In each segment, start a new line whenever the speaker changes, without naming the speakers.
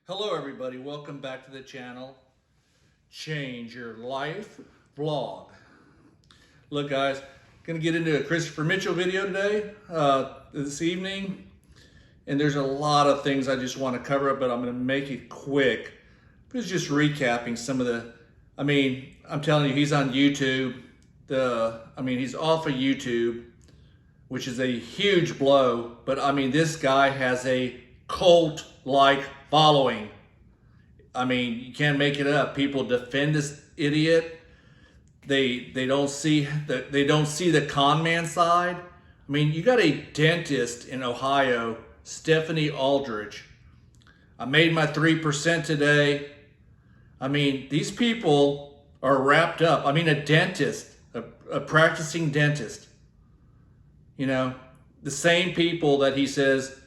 Hello everybody, welcome back to the channel, Change Your Life Vlog. Look guys, gonna get into a Christopher Mitchell video today, this evening, and there's a lot of things I just want to cover up, but I'm gonna make it quick. It's just recapping some of the, I'm telling you, he's on YouTube. He's off of YouTube, which is a huge blow, but this guy has a cult-like following. You can't make it up. People defend this idiot. They don't see the con man side. You got a dentist in Ohio, Stephanie Aldridge. I made my 3% today. These people are wrapped up. A dentist, a practicing dentist. The same people that he says,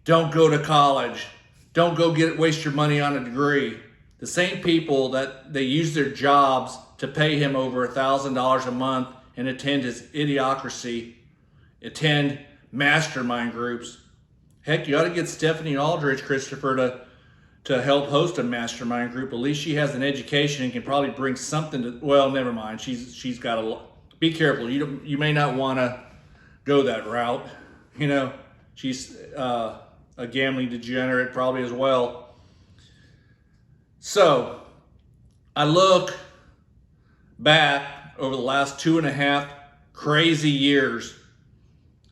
don't go to college. Don't go waste your money on a degree. The same people that they use their jobs to pay him over $1,000 a month and attend his idiocracy, attend mastermind groups. Heck, you ought to get Stephanie Aldridge, Christopher, to help host a mastermind group. At least she has an education and can probably bring something to, well, never mind. She's got a, be careful. You may not want to go that route. She's a gambling degenerate probably as well. So I look back over the last 2.5 crazy years,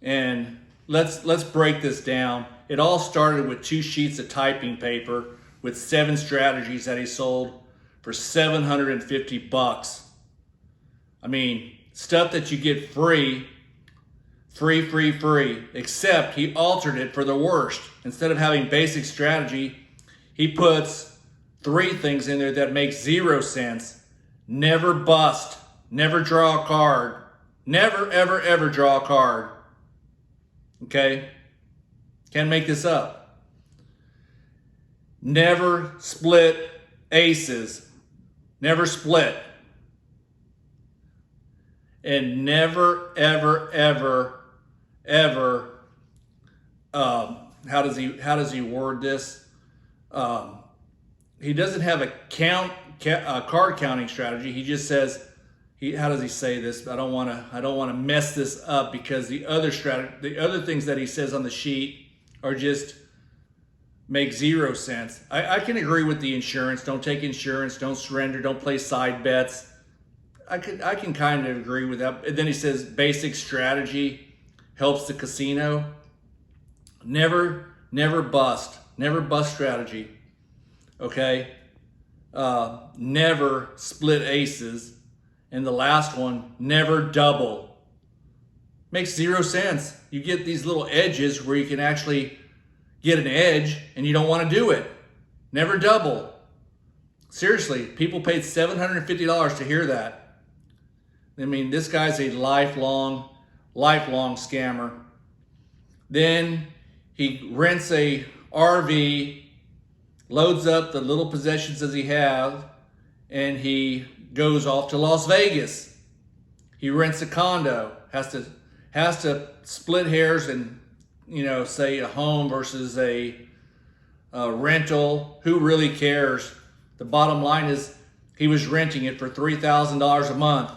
and let's break this down. It all started with 2 sheets of typing paper with 7 strategies that he sold for $750. Stuff that you get free, except he altered it for the worst. Instead of having basic strategy, he puts 3 things in there that make 0 sense. Never bust, never draw a card, never ever draw a card. Okay? Can't make this up. Never split aces. Never split. And never ever how does he word this? He doesn't have a card counting strategy. He just says, how does he say this? I don't want to mess this up, because the other things that he says on the sheet are just make 0 sense. I can agree with the insurance. Don't take insurance. Don't surrender. Don't play side bets. I can kind of agree with that. And then he says basic strategy helps the casino. Never bust. Never bust strategy. Okay? Never split aces. And the last one, never double. Makes 0 sense. You get these little edges where you can actually get an edge, and you don't want to do it. Never double. Seriously, people paid $750 to hear that. This guy's a lifelong scammer. Then he rents a RV, loads up the little possessions as he has, and he goes off to Las Vegas. He rents a condo, has to split hairs and, say a home versus a rental. Who really cares? The bottom line is he was renting it for $3,000 a month.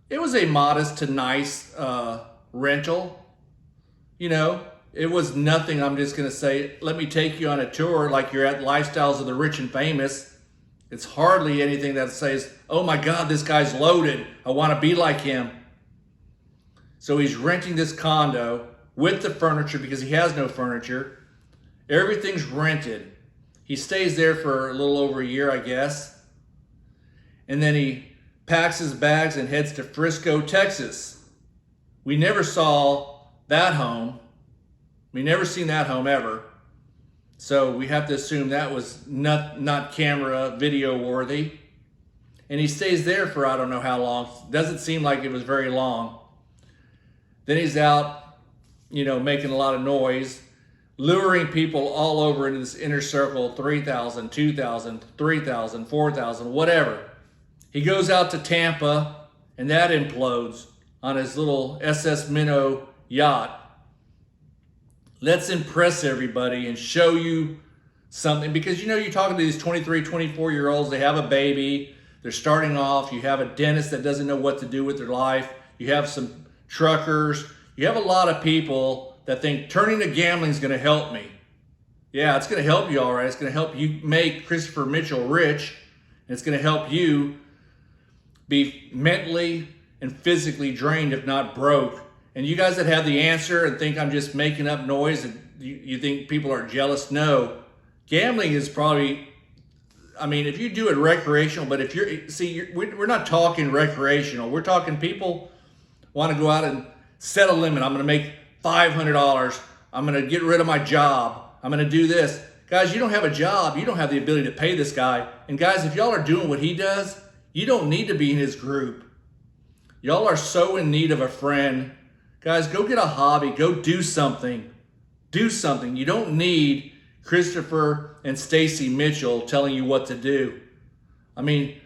It was a modest to nice rental. It was nothing. I'm just going to say, let me take you on a tour like you're at Lifestyles of the Rich and Famous. It's hardly anything that says, oh my God, this guy's loaded. I want to be like him. So he's renting this condo with the furniture because he has no furniture. Everything's rented. He stays there for a little over a year, I guess. And then he packs his bags and heads to Frisco, Texas. We never saw that home. We never seen that home ever. So we have to assume that was not camera video worthy. And he stays there for I don't know how long. Doesn't seem like it was very long. Then he's out, making a lot of noise, luring people all over into this inner circle, 3,000, 2,000, 3,000, 4,000, whatever. He goes out to Tampa, and that implodes on his little SS Minnow yacht. Let's impress everybody and show you something, because you're talking to these 23, 24-year-olds, they have a baby, they're starting off, you have a dentist that doesn't know what to do with their life, you have some truckers, you have a lot of people that think turning to gambling is going to help me. Yeah, it's going to help you all right. It's going to help you make Christopher Mitchell rich, and it's going to help you be mentally and physically drained, if not broke. And you guys that have the answer and think I'm just making up noise and you think people are jealous, no. Gambling is probably, I mean, if you do it recreational, but if we're not talking recreational. We're talking people want to go out and set a limit. I'm going to make $500. I'm going to get rid of my job. I'm going to do this. Guys, you don't have a job. You don't have the ability to pay this guy. And guys, if y'all are doing what he does, you don't need to be in his group. Y'all are so in need of a friend. Guys, go get a hobby. Go do something. Do something. You don't need Christopher and Stacy Mitchell telling you what to do. I mean,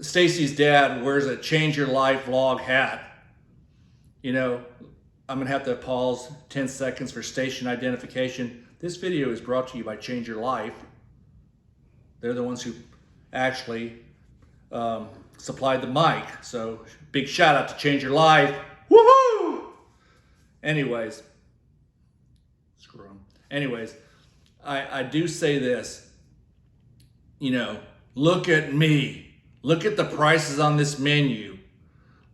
Stacy's dad wears a Change Your Life vlog hat. I'm going to have to pause 10 seconds for station identification. This video is brought to you by Change Your Life. They're the ones who actually supplied the mic. So big shout out to Change Your Life. Woohoo! Anyways, screw them. Anyways, I do say this. Look at me. Look at the prices on this menu.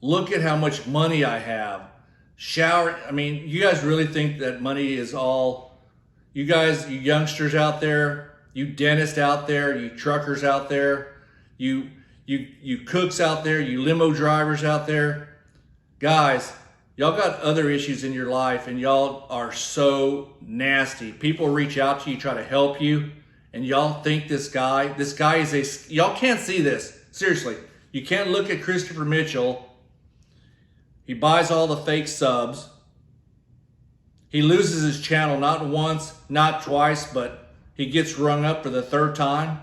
Look at how much money I have. You guys really think that money is all? You guys, you youngsters out there, you dentists out there, you truckers out there, you cooks out there, you limo drivers out there. Guys, y'all got other issues in your life and y'all are so nasty. People reach out to you, try to help you, and y'all think this guy is y'all can't see this. Seriously, you can't look at Christopher Mitchell. He buys all the fake subs. He loses his channel not once, not twice, but he gets rung up for the third time.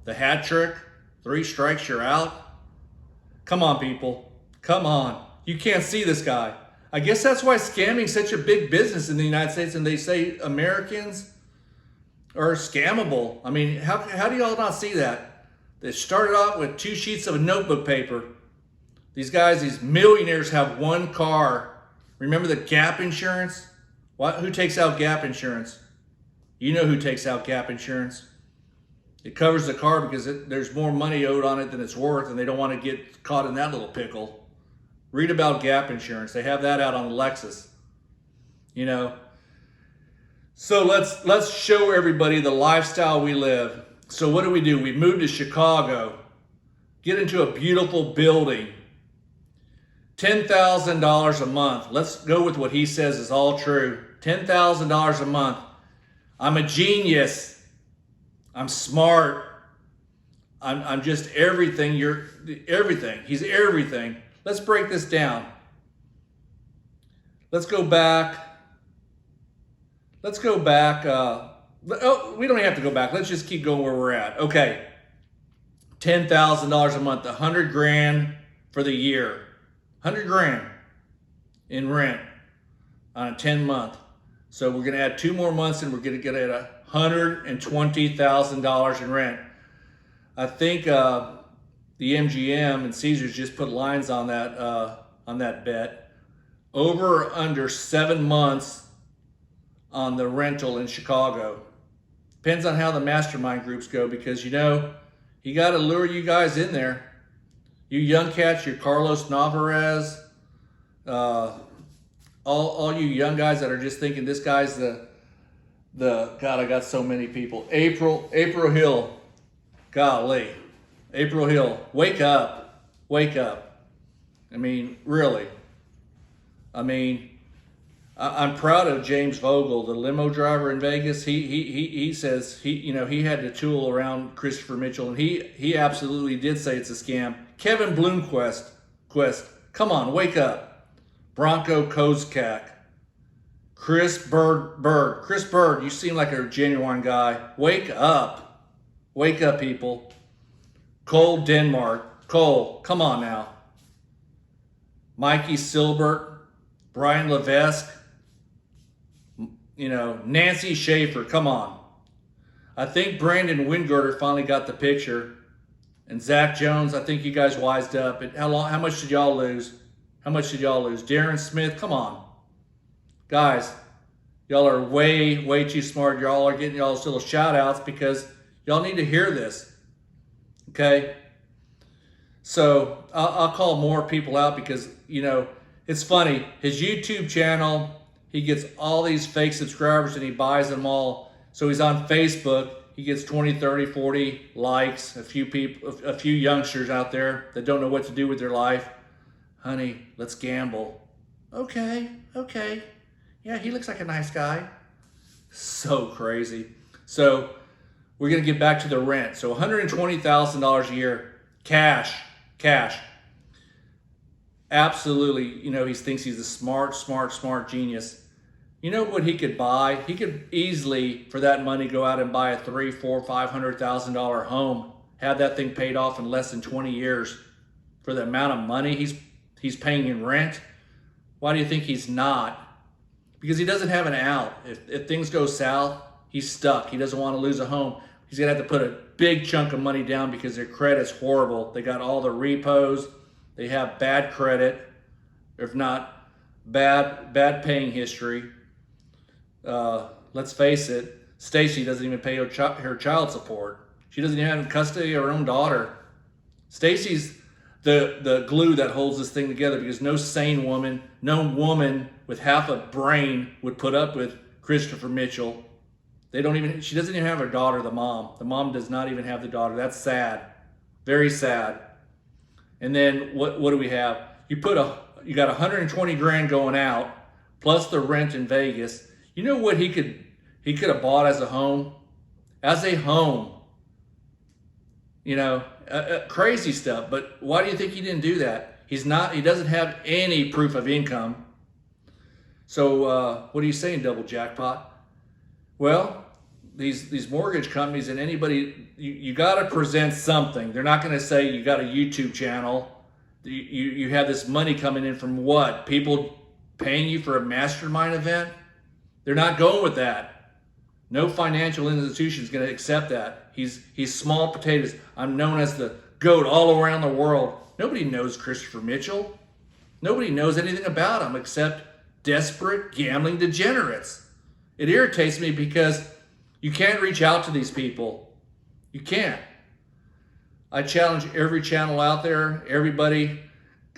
The hat trick, 3 strikes, you're out. Come on, people. Come on. You can't see this guy. I guess that's why scamming is such a big business in the United States, and they say Americans are scammable. I mean, how do y'all not see that? They started out with 2 sheets of notebook paper. These guys, these millionaires have 1 car. Remember the Gap insurance? Who takes out Gap insurance? You know who takes out Gap insurance. It covers the car because there's more money owed on it than it's worth, and they don't want to get caught in that little pickle. Read about Gap insurance. They have that out on Lexus. So let's show everybody the lifestyle we live. So what do? We move to Chicago, get into a beautiful building. $10,000 a month. Let's go with what he says is all true. $10,000 a month. I'm a genius. I'm smart. I'm just everything. You're everything. He's everything. Let's break this down. Let's go back. We don't have to go back. Let's just keep going where we're at. Okay. $10,000 a month, $100,000 for the year. $100,000 in rent on a 10-month. So we're going to add 2 more months and we're going to get at $120,000 in rent. I think the MGM and Caesars just put lines on that bet. Over or under 7 months on the rental in Chicago. Depends on how the mastermind groups go, because you got to lure you guys in there. You young cats, your Carlos Navarez, all you young guys that are just thinking this guy's the God, I got so many people. April Hill, golly, April Hill, wake up. I mean, really. I mean, I'm proud of James Vogel, the limo driver in Vegas. He says he had to tool around Christopher Mitchell, and he absolutely did say it's a scam. Kevin Bloomquist, come on, wake up. Bronco Kozkak, Chris Bird, you seem like a genuine guy. Wake up, people. Cole Denmark, come on now. Mikey Silbert, Brian Levesque, Nancy Schaefer, come on. I think Brandon Wingirter finally got the picture. And Zach Jones, I think you guys wised up. How much did y'all lose? How much did y'all lose? Darren Smith, come on. Guys, y'all are way, way too smart. Y'all are getting y'all's little shout outs because y'all need to hear this. Okay? So I'll call more people out because, you know, it's funny. His YouTube channel, he gets all these fake subscribers and he buys them all. So he's on Facebook. He gets 20, 30, 40 likes, a few youngsters out there that don't know what to do with their life. Honey, let's gamble. Okay. Yeah, he looks like a nice guy. So crazy. So we're going to get back to the rent. So $120,000 a year, cash. Absolutely, you know, he thinks he's a smart genius. You know what he could buy? He could easily, for that money, go out and buy a $300,000, $400,000, $500,000 home, have that thing paid off in less than 20 years for the amount of money he's paying in rent. Why do you think he's not? Because he doesn't have an out. If things go south, he's stuck. He doesn't want to lose a home. He's going to have to put a big chunk of money down because their credit's horrible. They got all the repos. They have bad credit, if not bad paying history. Let's face it, Stacy doesn't even pay her child support. She doesn't even have custody of her own daughter. Stacy's the glue that holds this thing together because no sane woman, no woman with half a brain would put up with Christopher Mitchell. She doesn't even have her daughter, the mom. The mom does not even have the daughter. That's sad. Very sad. And then what do we have? You got 120 grand going out, plus the rent in Vegas. You know what he could have bought as a home? As a home. You know, crazy stuff. But why do you think he didn't do that? He doesn't have any proof of income. So what are you saying, double jackpot? Well, these mortgage companies and anybody, you got to present something. They're not going to say you got a YouTube channel. You have this money coming in from what? People paying you for a mastermind event? They're not going with that. No financial institution is going to accept that. He's small potatoes. I'm known as the GOAT all around the world. Nobody knows Christopher Mitchell. Nobody knows anything about him except desperate gambling degenerates. It irritates me because you can't reach out to these people. You can't. I challenge every channel out there, everybody,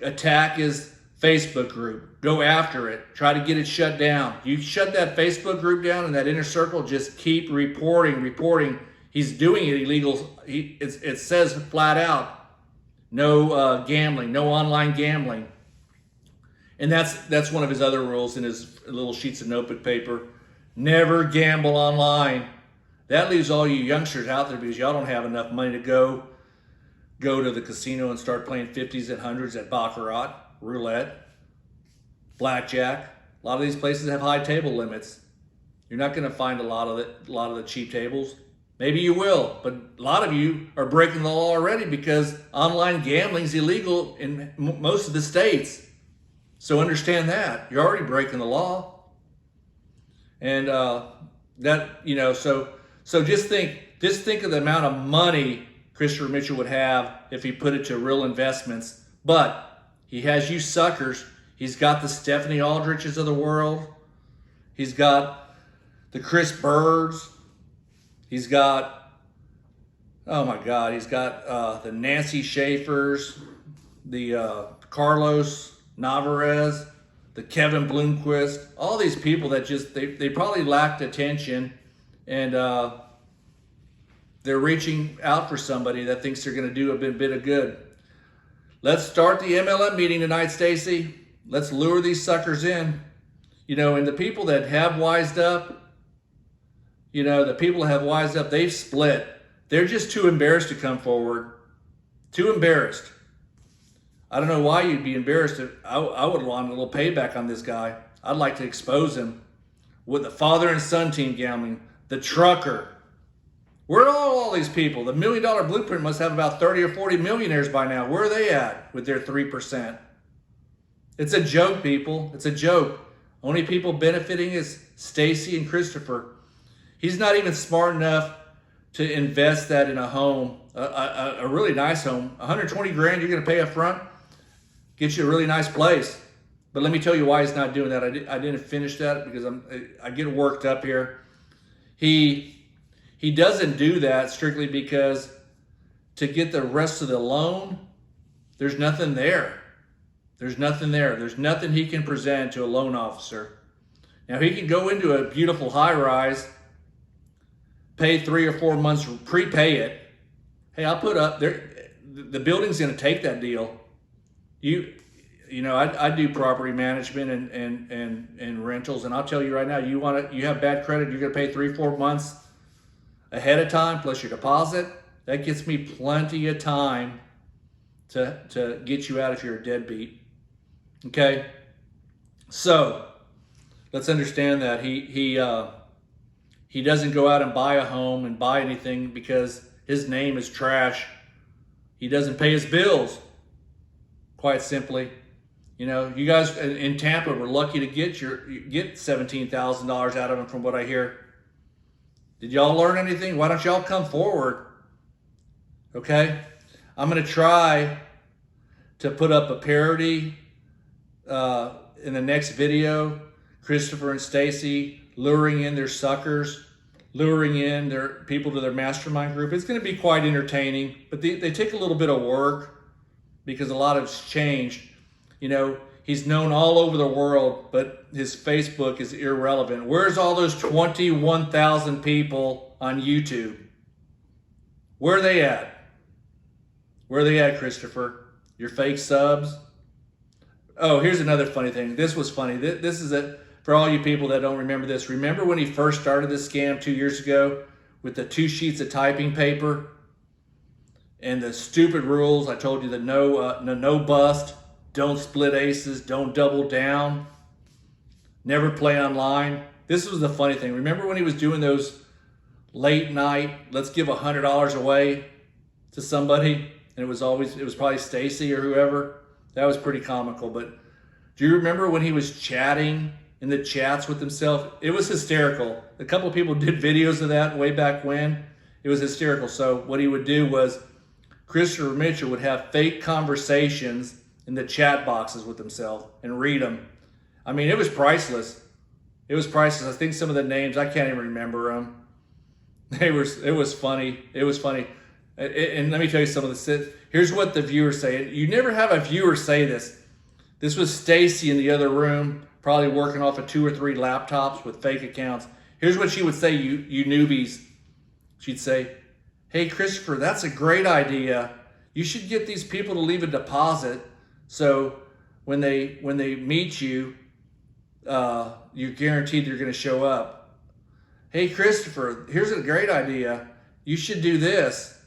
attack his Facebook group. Go after it. Try to get it shut down. You shut that Facebook group down and that inner circle, just keep reporting. He's doing it illegal. It says flat out, no gambling, no online gambling. And that's one of his other rules in his little sheets of notebook paper. Never gamble online. That leaves all you youngsters out there because y'all don't have enough money to go to the casino and start playing 50s and 100s at baccarat, roulette, blackjack. A lot of these places have high table limits. You're not going to find a lot of the cheap tables. Maybe you will, but a lot of you are breaking the law already because online gambling is illegal in most of the states. So understand that you're already breaking the law, and so just think of the amount of money Christopher Mitchell would have if he put it to real investments. But he has you suckers. He's got the Stephanie Aldriches of the world. He's got the Chris Birds. He's got, oh my God, he's got the Nancy Schaefers, the Carlos Navarez, the Kevin Bloomquist, all these people that just, they probably lacked attention, and they're reaching out for somebody that thinks they're going to do a bit of good. Let's start the MLM meeting tonight, Stacy. Let's lure these suckers in. You know, and the people that have wised up, they've split. They're just too embarrassed to come forward. Too embarrassed. I don't know why you'd be embarrassed. I would want a little payback on this guy. I'd like to expose him with the father and son team gambling, the trucker. Where are all these people? The $1 Million Blueprint must have about 30 or 40 millionaires by now. Where are they at with their 3%? It's a joke, people. It's a joke. Only people benefiting is Stacy and Christopher. He's not even smart enough to invest that in a home, a really nice home. 120 grand you're going to pay up front, get you a really nice place. But let me tell you why he's not doing that. I didn't finish that because I get worked up here. He doesn't do that strictly because to get the rest of the loan, there's nothing there. There's nothing there. There's nothing he can present to a loan officer. Now he can go into a beautiful high rise, pay 3 or 4 months, prepay it. Hey, I'll put up there. The building's going to take that deal. You know, I do property management and rentals, and I'll tell you right now, you have bad credit, you're going to pay 3 or 4 months ahead of time plus your deposit. That gets me plenty of time to get you out if you're a deadbeat. Okay, so let's understand that he doesn't go out and buy a home and buy anything because his name is trash. He doesn't pay his bills, quite simply. You know, you guys in Tampa were lucky to get $17,000 out of him, from what I hear. Did y'all learn anything? Why don't y'all come forward? Okay, I'm gonna try to put up a parody in the next video. Christopher and Stacy luring in their suckers, luring in their people to their mastermind group. It's going to be quite entertaining, but they take a little bit of work because a lot has changed. You know, he's known all over the world, but his Facebook is irrelevant. Where's all those 21,000 people on YouTube? Where are they at? Where are they at, Christopher? Your fake subs? Oh, here's another funny thing. This was funny. This is it for all you people that don't remember this. Remember when he first started this scam 2 years ago with the 2 sheets of typing paper and the stupid rules? I told you the no bust, don't split aces, don't double down, never play online. This was the funny thing. Remember when he was doing those late night, let's give $100 away to somebody, and it was probably Stacy or whoever? That was pretty comical. But do you remember when he was chatting in the chats with himself? It was hysterical. A couple of people did videos of that way back when. It was hysterical. So what he would do was Christopher Mitchell would have fake conversations in the chat boxes with himself and read them. I mean, it was priceless. It was priceless. I think some of the names, I can't even remember them. It was funny. It was funny. And let me tell you some of the, here's what the viewers say. You never have a viewer say this. This was Stacy in the other room, probably working off of 2 or 3 laptops with fake accounts. Here's what she would say, you newbies. She'd say, hey, Christopher, that's a great idea. You should get these people to leave a deposit so when they meet you, you're guaranteed they're going to show up. Hey, Christopher, here's a great idea. You should do this.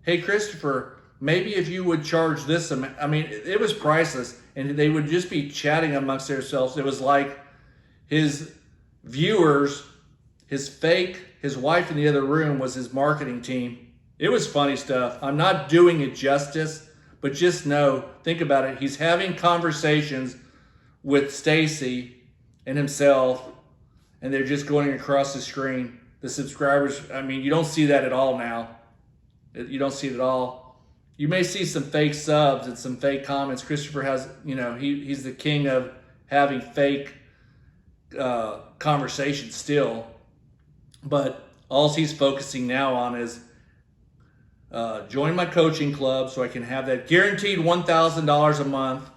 Hey, Christopher, maybe if you would charge this amount. I mean, it was priceless. And they would just be chatting amongst themselves. It was like his viewers, his wife in the other room was his marketing team. It was funny stuff. I'm not doing it justice, but just know, think about it. He's having conversations with Stacy and himself, and they're just going across the screen. The subscribers, I mean, you don't see that at all now. You don't see it at all. You may see some fake subs and some fake comments. Christopher has, you know, he's the king of having fake conversations still. But all he's focusing now on is join my coaching club so I can have that guaranteed $1,000 a month.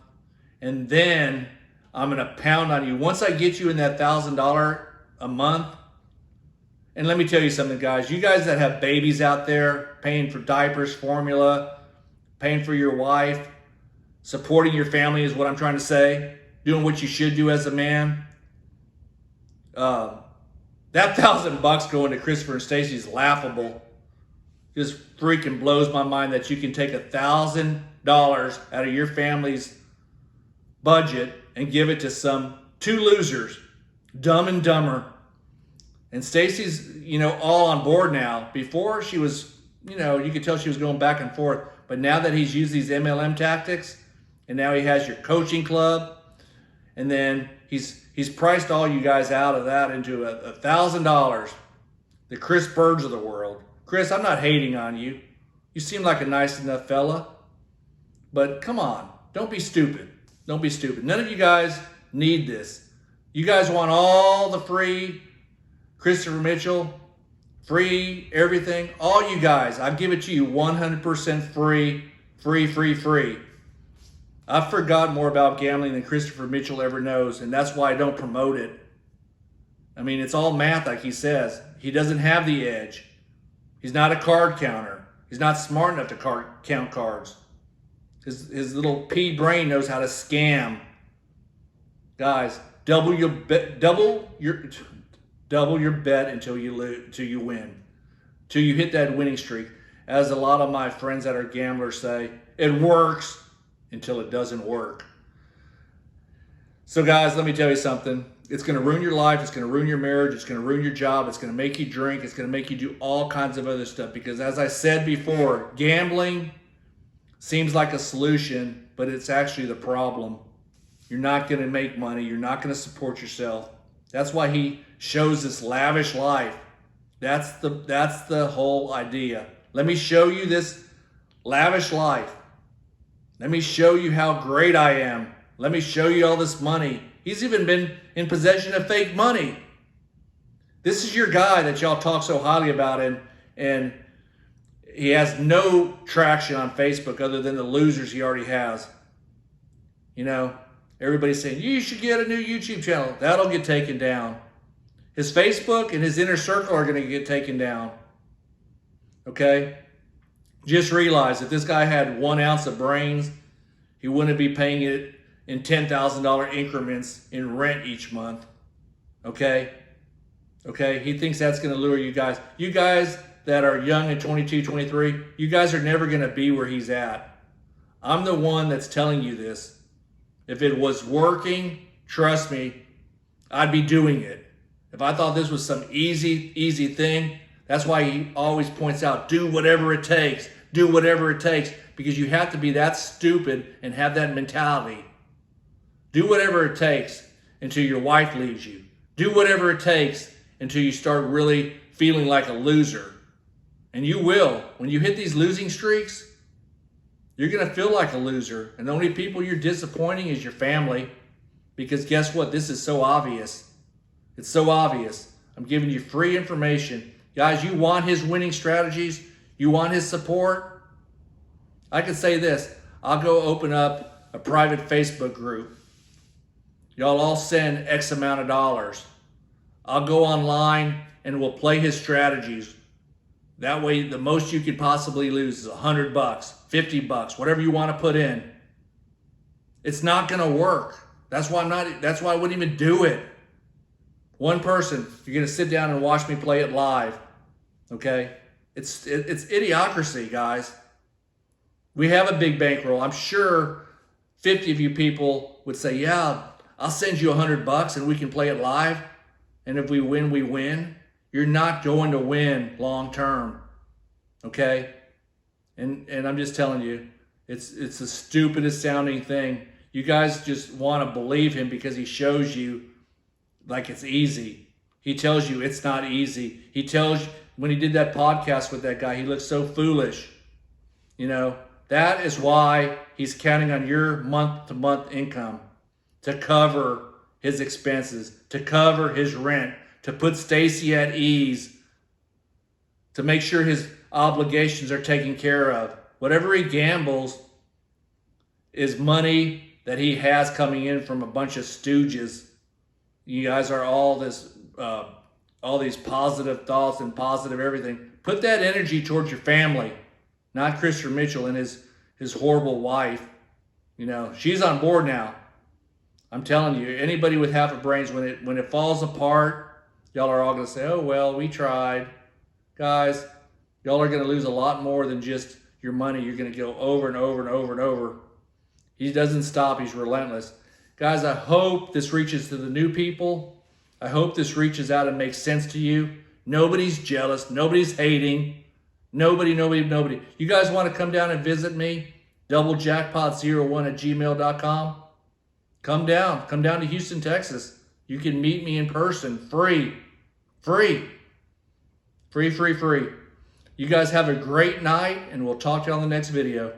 And then I'm going to pound on you. Once I get you in that $1,000 a month, and let me tell you something, guys. You guys that have babies out there, paying for diapers, formula, paying for your wife, supporting your family is what I'm trying to say, doing what you should do as a man. That $1,000 going to Christopher and Stacy is laughable. Just freaking blows my mind that you can take $1,000 out of your family's budget and give it to some 2 losers, Dumb and Dumber. And Stacy's, you know, all on board now. Before she was, you know, you could tell she was going back and forth. But now that he's used these MLM tactics, and now he has your coaching club, and then he's priced all you guys out of that into $1,000. The Chris Birds of the world. Chris, I'm not hating on you. You seem like a nice enough fella. But come on, don't be stupid. Don't be stupid. None of you guys need this. You guys want all the free Christopher Mitchell, free everything. All you guys, I give it to you 100% free, free. I've forgotten more about gambling than Christopher Mitchell ever knows, and that's why I don't promote it. I mean, it's all math, like he says. He doesn't have the edge. He's not a card counter. He's not smart enough to count cards. His little pea brain knows how to scam. Guys, double your bet until you win, till you hit that winning streak. As a lot of my friends that are gamblers say, it works until it doesn't work. So guys, let me tell you something. It's going to ruin your life. It's going to ruin your marriage. It's going to ruin your job. It's going to make you drink. It's going to make you do all kinds of other stuff. Because as I said before, gambling seems like a solution, but it's actually the problem. You're not going to make money. You're not going to support yourself. That's why he shows this lavish life. That's the whole idea. Let me show you this lavish life. Let me show you how great I am. Let me show you all this money. He's even been in possession of fake money. This is your guy that y'all talk so highly about, and he has no traction on Facebook other than the losers he already has. You know, everybody's saying, you should get a new YouTube channel. That'll get taken down. His Facebook and his inner circle are going to get taken down. Okay? Just realize if this guy had 1 ounce of brains, he wouldn't be paying it in $10,000 increments in rent each month. Okay? Okay? He thinks that's going to lure you guys. You guys that are young at 22, 23, you guys are never going to be where he's at. I'm the one that's telling you this. If it was working, trust me, I'd be doing it. If I thought this was some easy thing, that's why he always points out, do whatever it takes. Do whatever it takes. Because you have to be that stupid and have that mentality. Do whatever it takes until your wife leaves you. Do whatever it takes until you start really feeling like a loser. And you will. When you hit these losing streaks, you're going to feel like a loser. And the only people you're disappointing is your family. Because guess what? This is so obvious. It's so obvious. I'm giving you free information. Guys, you want his winning strategies? You want his support? I can say this. I'll go open up a private Facebook group. Y'all all send X amount of dollars. I'll go online and we'll play his strategies. That way, the most you could possibly lose is $100, $50, whatever you want to put in. It's not going to work. That's why I wouldn't even do it. One person, you're going to sit down and watch me play it live. Okay? It's idiocracy, guys. We have a big bankroll. I'm sure 50 of you people would say, yeah, I'll send you $100 and we can play it live. And if we win, we win. You're not going to win long term. Okay? And I'm just telling you, it's the stupidest sounding thing. You guys just want to believe him because he shows you like it's easy. He tells you it's not easy. He tells you, when he did that podcast with that guy, he looked so foolish. You know, that is why he's counting on your month-to-month income to cover his expenses, to cover his rent, to put Stacy at ease, to make sure his obligations are taken care of. Whatever he gambles is money that he has coming in from a bunch of stooges. You guys are all these positive thoughts and positive everything. Put that energy towards your family, not Christopher Mitchell and his horrible wife. You know, she's on board now. I'm telling you, anybody with half a brains, when it falls apart, y'all are all going to say, oh, well, we tried. Guys, y'all are going to lose a lot more than just your money. You're going to go over and over and over and over. He doesn't stop. He's relentless. Guys, I hope this reaches to the new people. I hope this reaches out and makes sense to you. Nobody's jealous. Nobody's hating. Nobody. You guys want to come down and visit me? doublejackpot01@gmail.com. Come down to Houston, Texas. You can meet me in person, free. You guys have a great night, and we'll talk to you on the next video.